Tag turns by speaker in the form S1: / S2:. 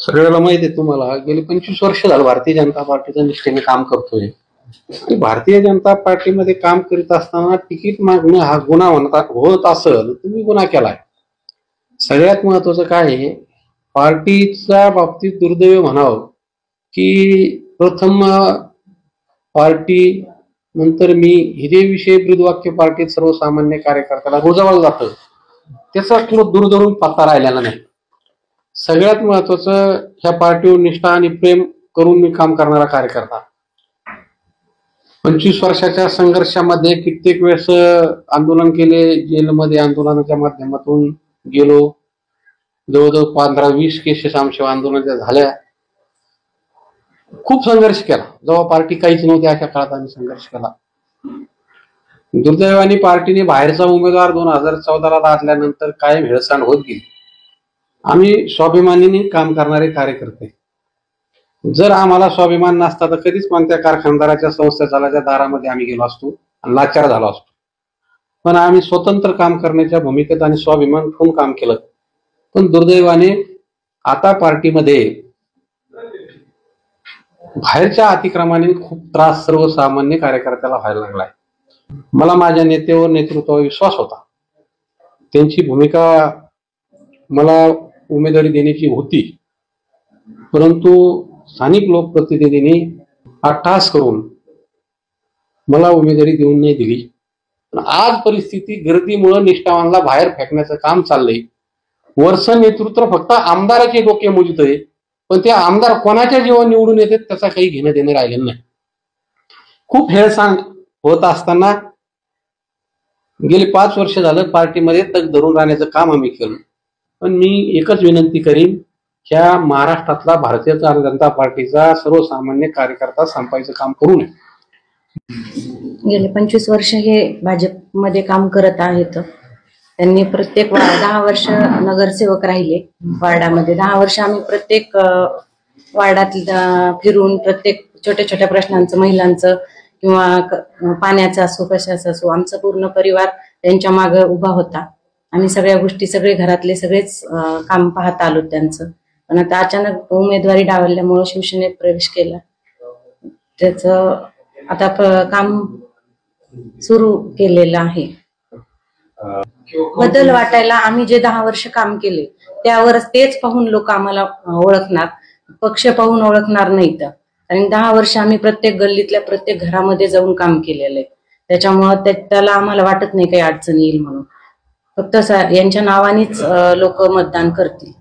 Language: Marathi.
S1: सगळ्याला माहिती आहे तुम्हाला, गेली 25 वर्ष झालं भारतीय जनता पार्टीच्या निष्ठेने काम करतोय. आणि भारतीय जनता पार्टीमध्ये काम करीत असताना तिकीट मागणं हा गुन्हा होत असेल, तुम्ही गुन्हा केलाय. सगळ्यात महत्वाचं काय आहे, पार्टीच्या बाबतीत दुर्दैव म्हणावं की प्रथम पार्टी नंतर मी हे विषय ब्रीदवाक्य पार्टीत सर्वसामान्य कार्यकर्त्याला रुजवलं जातं, त्याचा दूर धरून पत्ता राहिलेला नाही. सगळ्यात महत्वाचं, ह्या पार्टीवर निष्ठा आणि प्रेम करून मी काम करणारा कार्यकर्ता. 25 वर्षाच्या संघर्षामध्ये कित्येक वेळेस आंदोलन केले, जेलमध्ये आंदोलनाच्या माध्यमातून गेलो. जवळजवळ 15-20 केसेस आमच्या आंदोलनाच्या झाल्या. खूप संघर्ष केला. जेव्हा पार्टी काहीच नव्हती अशा काळात आम्ही संघर्ष केला. दुर्दैवाने पार्टीने बाहेरचा उमेदवार 2014ला लादल्यानंतर कायम हेळसांड होत गेली. आम्ही स्वाभिमानीने काम करणारे कार्यकर्ते, जर आम्हाला स्वाभिमान नसता तर कधीच कोणत्या कारखानदाराच्या संस्थाचालाच्या दारामध्ये आम्ही गेलो असतो आणि लाचार झालो असतो. पण आम्ही स्वतंत्र काम करण्याच्या भूमिकेत आणि स्वाभिमान ठेवून काम केलं. पण दुर्दैवाने आता पार्टीमध्ये बाहेरच्या अतिक्रमाने खूप त्रास सर्वसामान्य कार्यकर्त्याला व्हायला लागलाय. मला माझ्या नेतृत्वावर विश्वास होता. त्यांची भूमिका मला उमेदवारी देण्याची होती, परंतु स्थानिक लोकप्रतिनिधींनी अट्टहास करून मला उमेदवारी देऊन नाही दिली. आज परिस्थिती गर्दीमुळे निष्ठावानला बाहेर फेकण्याचं काम चाललंय. वर्ष नेतृत्व फक्त आमदाराचे डोके मोजतोय, पण ते आमदार कोणाच्या जीवन निवडून येतात त्याचा काही घेणं देणं राहिलेलं नाही. खूप हेळसांड होत असताना गेली 5 वर्ष झालं पार्टीमध्ये तग धरून राहण्याचं काम आम्ही केलं. पण मी एकच विनंती करीन, ह्या महाराष्ट्रातला भारतीय जनता पार्टीचा सर्वसामान्य कार्यकर्ता संपायचं काम करू नये.
S2: गेले 25 वर्ष हे भाजपमध्ये काम करत आहेत. त्यांनी प्रत्येक 10 वर्ष नगरसेवक राहिले वार्डामध्ये. 10 वर्ष आम्ही प्रत्येक वार्डात फिरून प्रत्येक छोट्या छोट्या प्रश्नांचं, महिलांचं किंवा पाण्याचं असो, कशाचं असो, आमचा पूर्ण परिवार त्यांच्या मागे उभा होता. आम्ही सगळ्या गोष्टी, सगळे घरातले सगळेच काम पाहत आलो त्यांचं. पण आता अचानक उमेदवारी डावलल्यामुळे शिवसेनेत प्रवेश केला. त्याचं आता काम सुरू केलेलं आहे. बदल वाटायला आम्ही जे 10 वर्ष काम केले त्यावरच, तेच पाहून लोक आम्हाला ओळखणार, पक्ष पाहून ओळखणार नाहीत. आणि 10 वर्ष आम्ही प्रत्येक गल्लीतल्या प्रत्येक घरामध्ये जाऊन काम केलेलं आहे. त्याच्यामुळे त्याला आम्हाला वाटत नाही काही अडचण येईल म्हणून. फक्त यांच्या नावानेच लोक मतदान करतील.